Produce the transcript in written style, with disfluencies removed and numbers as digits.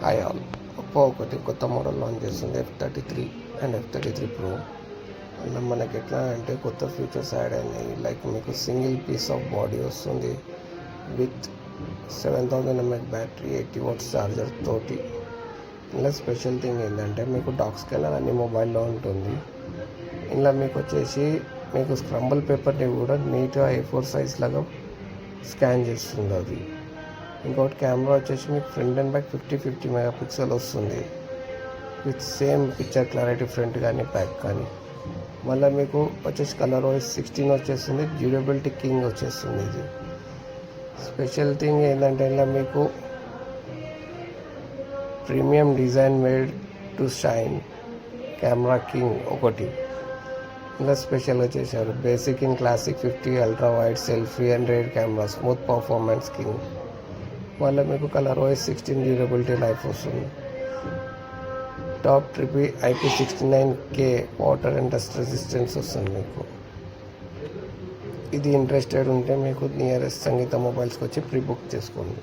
Hi all. Oppo ఒకటి కొత్త model launch చేస్తుంది, F33 and F33 Pro. And మనకి ఎట్లా అంటే కొత్త ఫీచర్స్ యాడ్ అయినాయి. లైక్ మీకు సింగిల్ పీస్ ఆఫ్ బాడీ వస్తుంది with 7000 mAh battery, 80 watts charger తోటి. ఇలా స్పెషల్ థింగ్ ఏంటంటే మీకు డాక్ స్కానర్ అన్ని మొబైల్లో ఉంటుంది. ఇలా మీకు వచ్చేసి మీకు స్క్రంబుల్ పేపర్ని కూడా నీట్గా A4 సైజ్ లాగా స్కాన్ చేస్తుంది అది. ఇంకోటి కెమెరా వచ్చేసి మీకు ఫ్రంట్ అండ్ బ్యాక్ 50 MP వస్తుంది with same picture clarity, front కానీ బ్యాక్ కానీ. మళ్ళీ మీకు వచ్చేసి కలర్ OS 16 వచ్చేస్తుంది, డ్యూరబిలిటీ కింగ్ వచ్చేస్తుంది. ఇది స్పెషల్ థింగ్ ఏంటంటే ఇలా మీకు premium design made to shine camera king ఒకటి ఇలా స్పెషల్గా చేశారు. Basic in classic 50, ultra wide, selfie and rear camera, smooth performance king. మళ్ళీ మీకు కలర్ OS 16 డ్యూరబిలిటీ లైఫ్ వస్తుంది. టాప్ ట్రిపీ IP69K water and dust resistance వస్తుంది మీకు. ఇది ఇంట్రెస్టెడ్ ఉంటే మీకు నియరెస్ట్ సంగీత మొబైల్స్కి వచ్చి ప్రీ బుక్ చేసుకోండి.